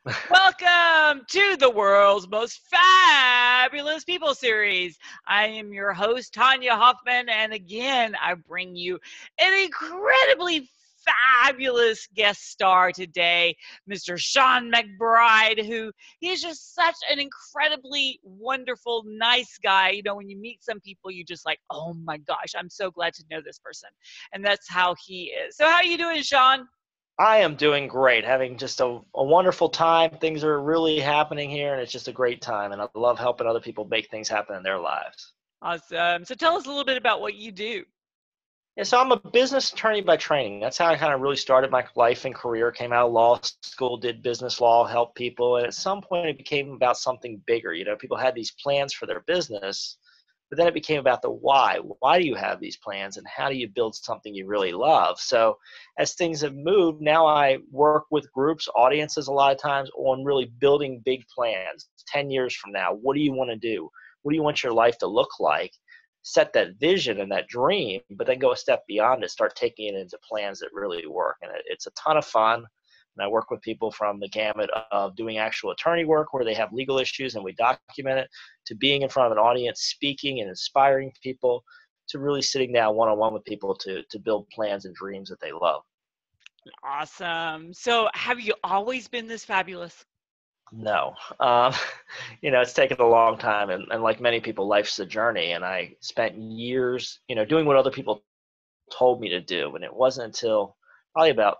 Welcome to the world's most fabulous people series. I am your host, Tonya Hofmann, and again, I bring you an incredibly fabulous guest star today, Mr. Shawn McBride, who he's just such an incredibly wonderful, nice guy. You know, when you meet some people, you just like, oh my gosh, I'm so glad to know this person. And that's how he is. So how are you doing, Shawn? I am doing great, having just a wonderful time. Things are really happening here, and it's just a great time. And I love helping other people make things happen in their lives. Awesome. So tell us a little bit about what you do. Yeah, so I'm a business attorney by training. That's how I kind of really started my life and career. Came out of law school, did business law, helped people, and at some point it became about something bigger. You know, people had these plans for their business, but then it became about the why. Why do you have these plans, and how do you build something you really love? So as things have moved, now I work with groups, audiences a lot of times on really building big plans. 10 years from now, what do you want to do? What do you want your life to look like? Set that vision and that dream, but then go a step beyond it, start taking it into plans that really work. And it's a ton of fun. And I work with people from the gamut of doing actual attorney work where they have legal issues and we document it, to being in front of an audience, speaking and inspiring people, to really sitting down one-on-one with people to build plans and dreams that they love. Awesome. So have you always been this fabulous? No. It's taken a long time. And like many people, life's a journey. And I spent years, doing what other people told me to do. And it wasn't until probably about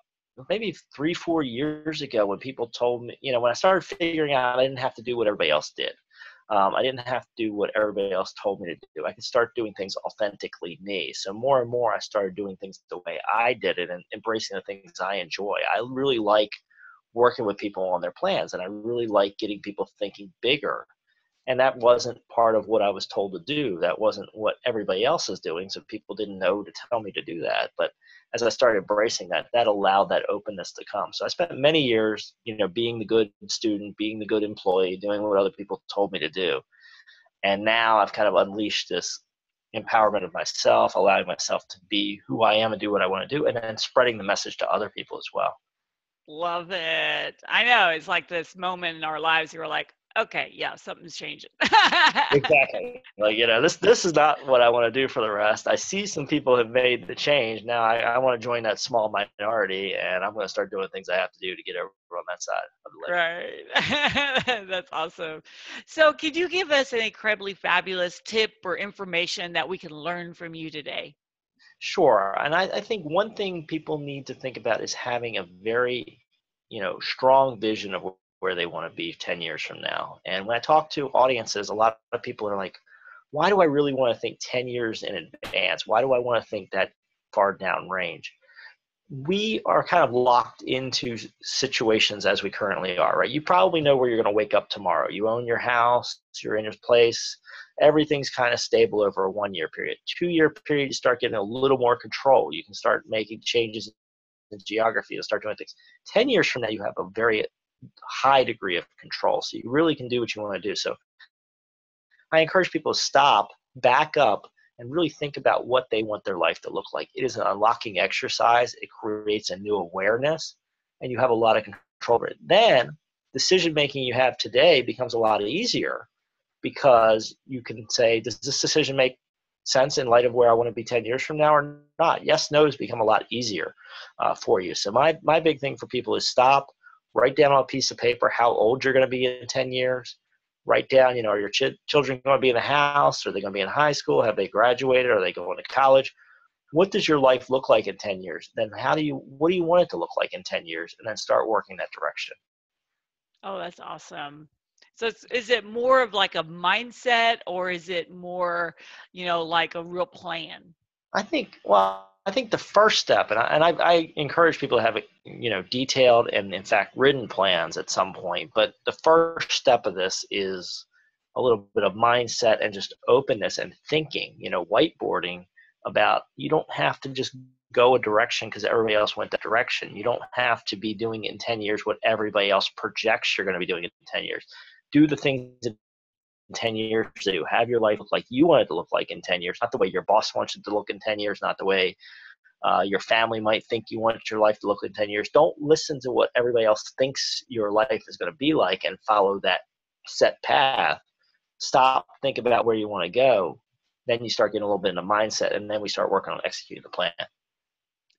maybe 3-4 years ago when people told me, when I started figuring out I didn't have to do what everybody else did. I didn't have to do what everybody else told me to do. I could start doing things authentically me. So more and more I started doing things the way I did it and embracing the things I enjoy. I really like working with people on their plans, and I really like getting people thinking bigger. And that wasn't part of what I was told to do. That wasn't what everybody else is doing. So people didn't know to tell me to do that. But as I started embracing that, that allowed that openness to come. So I spent many years, being the good student, being the good employee, doing what other people told me to do. And now I've kind of unleashed this empowerment of myself, allowing myself to be who I am and do what I want to do, and then spreading the message to other people as well. Love it. I know it's like this moment in our lives where we're like, okay, yeah, something's changing. Exactly. Like, this is not what I want to do for the rest. I see some people have made the change. Now I want to join that small minority, and I'm going to start doing things I have to do to get over on that side of the ledger. Right. That's awesome. So could you give us an incredibly fabulous tip or information that we can learn from you today? Sure. And I think one thing people need to think about is having a very, strong vision of where they want to be 10 years from now. And when I talk to audiences, a lot of people are like, why do I really want to think 10 years in advance? Why do I want to think that far down range? We are kind of locked into situations as we currently are, right? You probably know where you're going to wake up tomorrow. You own your house, you're in your place, everything's kind of stable over a 1 year period. 2 year period, you start getting a little more control. You can start making changes in geography to start doing things. 10 years from now, you have a very high degree of control. So you really can do what you want to do. So I encourage people to stop, back up, and really think about what they want their life to look like. It is an unlocking exercise. It creates a new awareness, and you have a lot of control over it. Then decision making you have today becomes a lot easier because you can say, does this decision make sense in light of where I want to be 10 years from now or not? Yes, no's become a lot easier for you. So my big thing for people is stop, write down on a piece of paper how old you're going to be in 10 years. Write down, are your children going to be in the house? Are they going to be in high school? Have they graduated? Are they going to college? What does your life look like in 10 years? Then what do you want it to look like in 10 years? And then start working that direction. Oh, that's awesome. So is it more of like a mindset or is it more, like a real plan? I think the first step, and I encourage people to have, detailed and in fact written plans at some point. But the first step of this is a little bit of mindset and just openness and thinking, whiteboarding about, you don't have to just go a direction because everybody else went that direction. You don't have to be doing in 10 years what everybody else projects you're going to be doing in 10 years. Do the things in 10 years to do. Have your life look like you want it to look like in 10 years, not the way your boss wants it to look in 10 years, not the way Your family might think you want your life to look like in 10 years. Don't listen to what everybody else thinks your life is going to be like and follow that set path. Stop, think about where you want to go. Then you start getting a little bit in the mindset, and then we start working on executing the plan.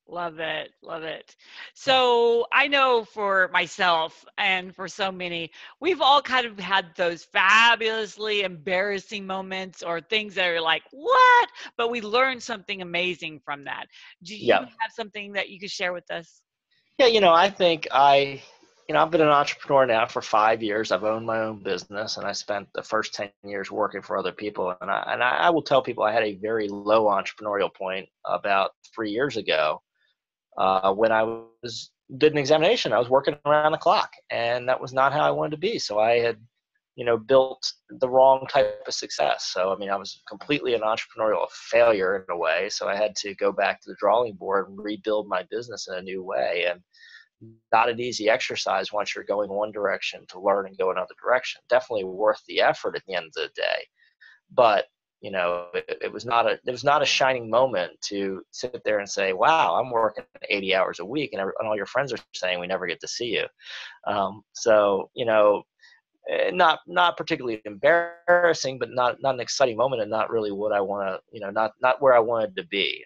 Love it. Love it. So I know for myself and for so many, we've all kind of had those fabulously embarrassing moments or things that are like, what? But we learned something amazing from that. Do you Yeah. have something that you could share with us? Yeah, I think I've been an entrepreneur now for 5 years. I've owned my own business, and I spent the first 10 years working for other people. And I will tell people I had a very low entrepreneurial point about 3 years ago when I did an examination. I was working around the clock, and that was not how I wanted to be. So I had, built the wrong type of success. So, I mean, I was completely an entrepreneurial failure in a way. So I had to go back to the drawing board and rebuild my business in a new way. And not an easy exercise once you're going one direction to learn and go another direction. Definitely worth the effort at the end of the day. But it was not a shining moment to sit there and say, wow, I'm working 80 hours a week, and all your friends are saying we never get to see you. So not particularly embarrassing, but not an exciting moment, and not really what I want to, not where I wanted to be,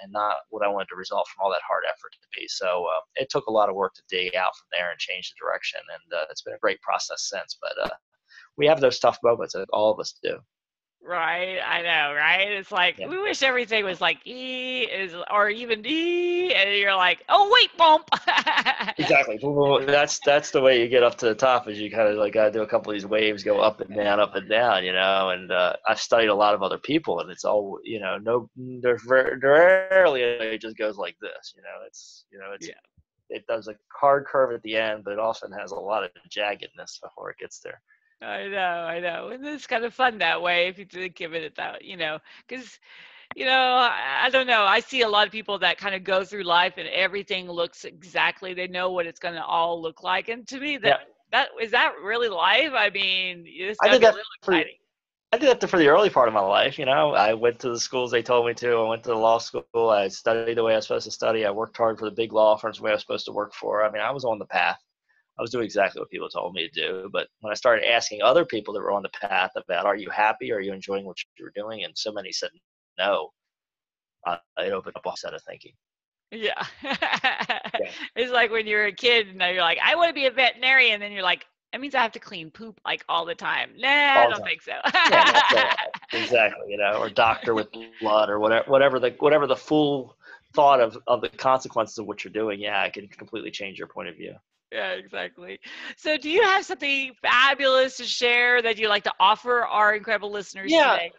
and not what I wanted to result from all that hard effort to be. So it took a lot of work to dig out from there and change the direction, and it's been a great process since. But we have those tough moments, that all of us do. Right, I know, right? It's like Yeah. we wish everything was like E is or even D, and you're like, oh wait, bump. Exactly. That's the way you get up to the top, is you kind of like got to do a couple of these waves, go up and down, and I've studied a lot of other people, and it's all, no, there's rarely it just goes like this, it's, Yeah. it does a hard curve at the end, but it often has a lot of jaggedness before it gets there. I know. And it's kind of fun that way if you think of it that, because, I don't know. I see a lot of people that kind of go through life and everything looks exactly, they know what it's going to all look like. And to me, Yeah. that is that really life? I mean, it's I got to did be a that little for exciting. I did that for the early part of my life. I went to the schools they told me to. I went to the law school. I studied the way I was supposed to study. I worked hard for the big law firms the way I was supposed to work for. I mean, I was on the path. I was doing exactly what people told me to do. But when I started asking other people that were on the path about, are you happy? Are you enjoying what you were doing? And so many said no. It opened up a set of thinking. Yeah. Yeah. It's like when you're a kid and you're like, I want to be a veterinarian. And then you're like, that means I have to clean poop like all the time. Nah, I All the don't time. think so. Yeah, not so exactly, or doctor with blood, or whatever the full thought of the consequences of what you're doing. Yeah, it can completely change your point of view. Yeah, exactly. So, do you have something fabulous to share that you like to offer our incredible listeners Yeah, today?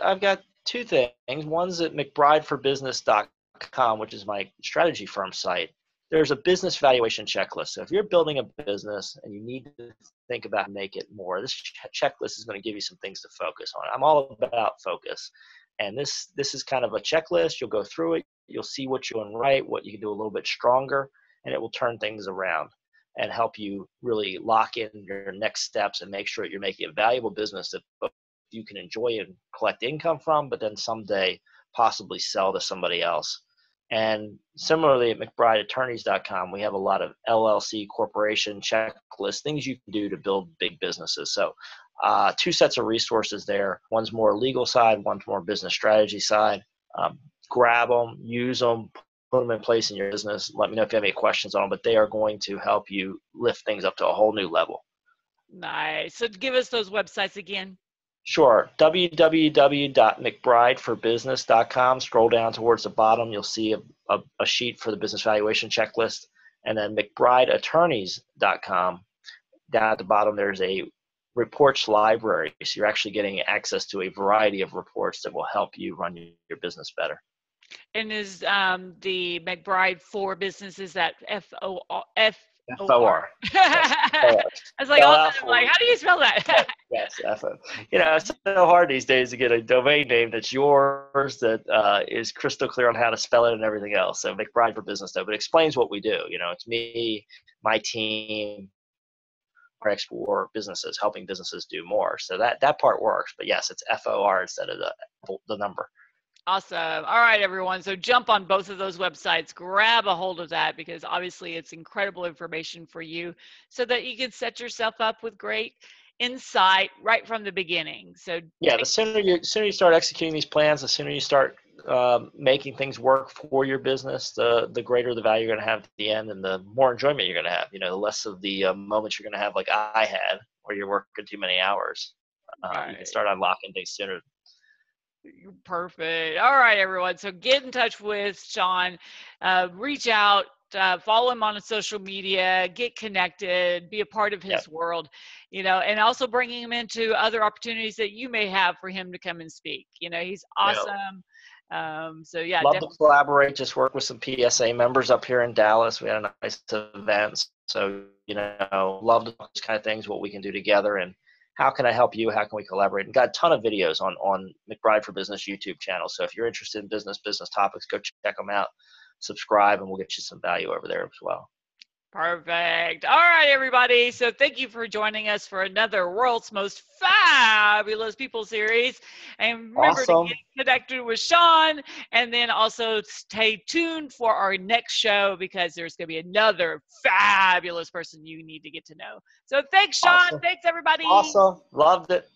I've got two things. One's at McBrideforBusiness.com, which is my strategy firm site. There's a business valuation checklist. So if you're building a business and you need to think about make it more, this checklist is going to give you some things to focus on. I'm all about focus, and this is kind of a checklist. You'll go through it. You'll see what you're doing right, what you can do a little bit stronger, and it will turn things around and help you really lock in your next steps and make sure that you're making a valuable business that you can enjoy and collect income from, but then someday possibly sell to somebody else. And similarly at McBrideAttorneys.com, we have a lot of LLC corporation checklists, things you can do to build big businesses. So two sets of resources there. One's more legal side, one's more business strategy side. Grab them, use them, put them in place in your business. Let me know if you have any questions on them, but they are going to help you lift things up to a whole new level. Nice. So, give us those websites again. Sure. www.mcbrideforbusiness.com. Scroll down towards the bottom. You'll see a sheet for the business valuation checklist. And then mcbrideattorneys.com. Down at the bottom, there's a reports library. So you're actually getting access to a variety of reports that will help you run your business better. And is the McBride for businesses that FOR? FOR. Yes. I was like, Spell all of a out sudden, I'm for like, how do you spell that? Yes, it's so hard these days to get a domain name that's yours, that is crystal clear on how to spell it and everything else. So McBride for Business, though, but it explains what we do. It's me, my team, our for businesses, helping businesses do more. So that part works. But yes, it's FOR instead of the number. Awesome. All right, everyone. So jump on both of those websites, grab a hold of that because obviously it's incredible information for you so that you can set yourself up with great insight right from the beginning. So Yeah, the sooner you start executing these plans, the sooner you start making things work for your business, the greater the value you're going to have at the end, and the more enjoyment you're going to have. The less of the moments you're going to have, like I had, where you're working too many hours. You can right. start unlocking things sooner. Perfect. All right, everyone. So get in touch with Shawn, reach out, follow him on social media, get connected, be a part of Yeah, his world, and also bringing him into other opportunities that you may have for him to come and speak. He's yeah. awesome. So yeah, Love to collaborate. Just work with some PSA members up here in Dallas. We had a nice event, so love to talk these kind of things. What we can do together, and how can I help you? How can we collaborate? And got a ton of videos on McBride for Business YouTube channel. So if you're interested in business topics, go check them out. Subscribe, and we'll get you some value over there as well. Perfect. All right, everybody. So thank you for joining us for another World's Most Fabulous People series. And remember to Awesome. get connected with Shawn, and then also stay tuned for our next show because there's going to be another fabulous person you need to get to know. So thanks, Shawn. Awesome. Thanks, everybody. Awesome. Loved it.